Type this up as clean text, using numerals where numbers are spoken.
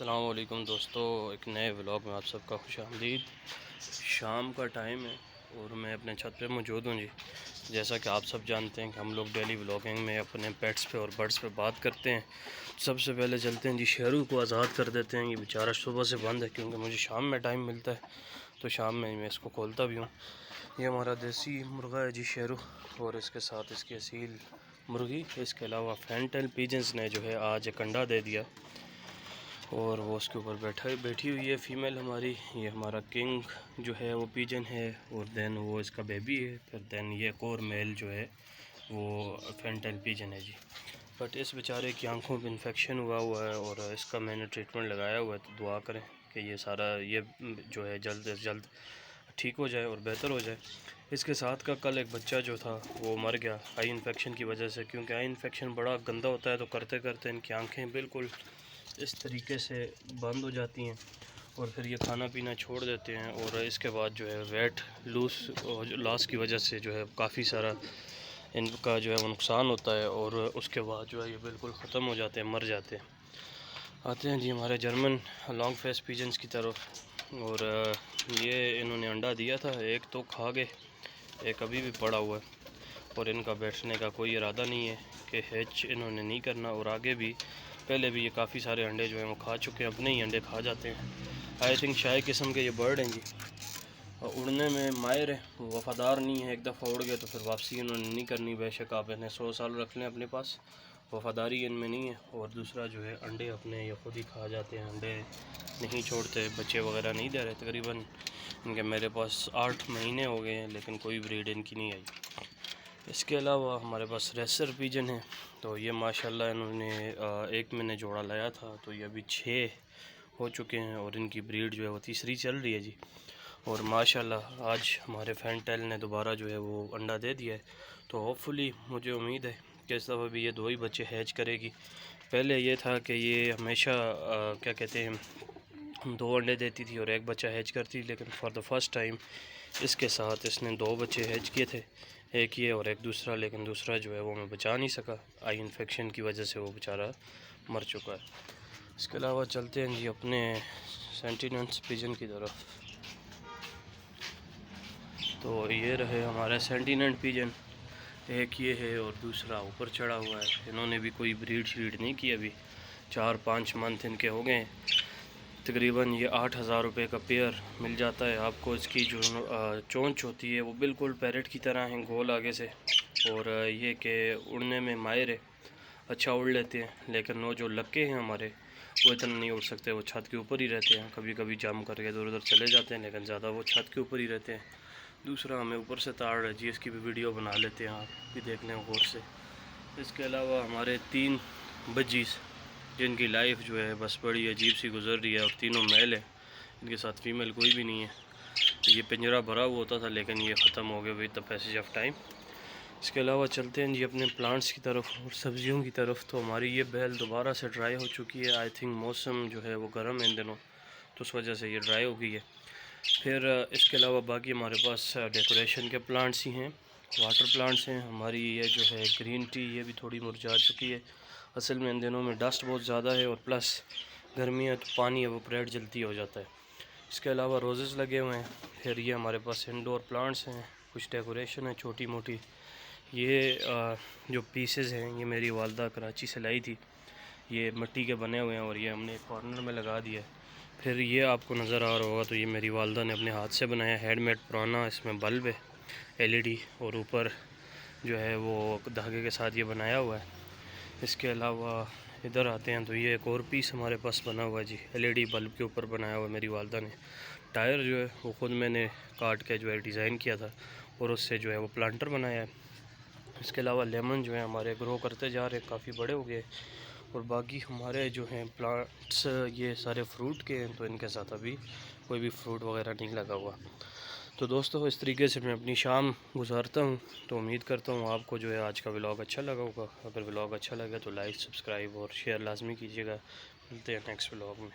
अस्सलाम वालेकुम दोस्तों, एक नए व्लॉग में आप सबका खुशामदीद। शाम का टाइम है और मैं अपने छत पे मौजूद हूँ जी। जैसा कि आप सब जानते हैं कि हम लोग डेली व्लॉगिंग में अपने पेट्स पे और बर्ड्स पे बात करते हैं। सबसे पहले चलते हैं जी, शेरू को आज़ाद कर देते हैं। ये बेचारा सुबह से बंद है क्योंकि मुझे शाम में टाइम मिलता है, तो शाम में मैं इसको खोलता भी हूँ। ये हमारा देसी मुर्गा है जी शेरू, और इसके साथ इसकी असील मुर्गी। इसके अलावा फैंटेल पीजन्स ने जो है आज एक अंडा दे दिया और वो उसके ऊपर बैठी हुई है फीमेल हमारी। ये हमारा किंग जो है वो पीजन है, और देन वो इसका बेबी है। फिर देन ये एक और मेल जो है वो फैंटेल पीजन है जी। बट इस बेचारे की आंखों में इन्फेक्शन हुआ है और इसका मैंने ट्रीटमेंट लगाया हुआ है, तो दुआ करें कि ये सारा ये जो है जल्द से जल्द ठीक हो जाए और बेहतर हो जाए। इसके साथ का कल एक बच्चा जो था वो मर गया आई इन्फेक्शन की वजह से, क्योंकि आई इन्फेक्शन बड़ा गंदा होता है। तो करते करते इनकी आंखें बिल्कुल इस तरीके से बंद हो जाती हैं और फिर ये खाना पीना छोड़ देते हैं, और इसके बाद जो है वेट लॉस की वजह से जो है काफ़ी सारा इनका जो है वो नुकसान होता है, और उसके बाद जो है ये बिल्कुल ख़त्म हो जाते हैं, मर जाते हैं। आते हैं जी हमारे जर्मन लॉन्ग फेस पिजन्स की तरफ। और ये इन्होंने अंडा दिया था, एक तो खा गए, एक अभी भी पड़ा हुआ है, और इनका बैठने का कोई इरादा नहीं है कि हैच इन्होंने नहीं करना। और आगे भी पहले भी ये काफ़ी सारे अंडे जो हैं वो खा चुके हैं, अपने ही अंडे खा जाते हैं। आई थिंक शाही किस्म के ये बर्ड हैं जी, और उड़ने में माहिर है, वफ़ादार नहीं है। एक दफ़ा उड़ गए तो फिर वापसी इन्होंने नहीं करनी। बेशक आप इन्हें 100 साल रख लें अपने पास, वफ़ादारी इनमें नहीं है। और दूसरा जो है अंडे अपने ये खुद ही खा जाते हैं, अंडे नहीं छोड़ते, बच्चे वगैरह नहीं दे रहे। तकरीबन इनके मेरे पास 8 महीने हो गए हैं, लेकिन कोई ब्रीड इनकी नहीं आई। इसके अलावा हमारे पास रेसर पिजन है, तो ये माशाल्लाह इन्होंने एक मैंने जोड़ा लाया था, तो ये अभी 6 हो चुके हैं, और इनकी ब्रीड जो है वो तीसरी चल रही है जी। और माशाल्लाह आज हमारे फैंटेल ने दोबारा जो है वो अंडा दे दिया है। तो होपफुली मुझे उम्मीद है कि इस दफ़ा भी ये 2 ही बच्चे हैच करेगी। पहले ये था कि ये हमेशा क्या कहते हैं 2 अंडे देती थी और एक बच्चा हैच करती थी, लेकिन फॉर द फर्स्ट टाइम इसके साथ इसने 2 बच्चे हैच किए थे, एक ये और एक दूसरा। लेकिन दूसरा जो है वो मैं बचा नहीं सका, आई इन्फेक्शन की वजह से वो बेचारा मर चुका है। इसके अलावा चलते हैं जी अपने सेंटिनेंट्स पिजन की तरफ। तो ये रहे हमारे सेंटिनेंट पिजन, एक ये है और दूसरा ऊपर चढ़ा हुआ है। इन्होंने भी कोई ब्रीड श्रीड नहीं की, अभी 4-5 मंथ इनके हो गए। तकरीबन ये 8,000 रुपये का पेयर मिल जाता है आपको। इसकी जो चोंच होती है वो बिल्कुल पैरेट की तरह है, गोल आगे से, और ये कि उड़ने में माहिर है, अच्छा उड़ लेते हैं। लेकिन वो जो लक्के हैं हमारे वो इतना नहीं उड़ सकते, वो छत के ऊपर ही रहते हैं। कभी कभी जम करके इधर उधर चले जाते हैं, लेकिन ज़्यादा वो छत के ऊपर ही रहते हैं। दूसरा हमें ऊपर से ताड़ है जी, इसकी भी वीडियो बना लेते हैं, आप भी देख लें गौर से। इसके अलावा हमारे 3 बजीज़ जिनकी लाइफ जो है बस बड़ी अजीब सी गुजर रही है, और तीनों मेल है, इनके साथ फीमेल कोई भी नहीं है। तो ये पिंजरा भरा हुआ होता था, लेकिन ये ख़त्म हो गया with the passage of time. इसके अलावा चलते हैं जी अपने प्लांट्स की तरफ और सब्जियों की तरफ। तो हमारी ये बेल दोबारा से ड्राई हो चुकी है। आई थिंक मौसम जो है वो गर्म है इन दिनों, तो उस वजह से ये ड्राई हो गई है। फिर इसके अलावा बाकी हमारे पास डेकोरेशन के प्लांट्स ही हैं, वाटर प्लांट्स हैं। हमारी ये जो है ग्रीन टी, ये भी थोड़ी मुरझा चुकी है। असल में इन दिनों में डस्ट बहुत ज़्यादा है, और प्लस गर्मी है तो पानी एवोपरेट जल्दी हो जाता है। इसके अलावा रोज़ेस लगे हुए हैं। फिर ये हमारे पास इंडोर प्लांट्स हैं, कुछ डेकोरेशन है छोटी मोटी। ये जो पीसेस हैं ये मेरी वालदा कराची से लाई थी, ये मिट्टी के बने हुए हैं, और ये हमने कॉर्नर में लगा दिया है। फिर ये आपको नज़र आ रहा होगा, तो ये मेरी वालदा ने अपने हाथ से बनाया, हैंडमेड पुराना। इसमें बल्ब है एलईडी, और ऊपर जो है वो धागे के साथ ये बनाया हुआ है। इसके अलावा इधर आते हैं तो ये एक और पीस हमारे पास बना हुआ है जी, एलईडी बल्ब के ऊपर बनाया हुआ है मेरी वालदा ने। टायर जो है वो ख़ुद मैंने काट के जो है डिज़ाइन किया था, और उससे जो है वो प्लांटर बनाया है। इसके अलावा लेमन जो है हमारे ग्रो करते जा रहे हैं, काफ़ी बड़े हो गए। और बाकी हमारे जो हैं प्लांट्स ये सारे फ्रूट के हैं, तो इनके साथ अभी कोई भी फ्रूट वगैरह नहीं लगा हुआ। तो दोस्तों इस तरीके से मैं अपनी शाम गुजारता हूँ। तो उम्मीद करता हूँ आपको जो है आज का व्लॉग अच्छा लगा होगा। अगर व्लॉग अच्छा लगा तो लाइक, सब्सक्राइब और शेयर लाजमी कीजिएगा। मिलते हैं नेक्स्ट व्लॉग में।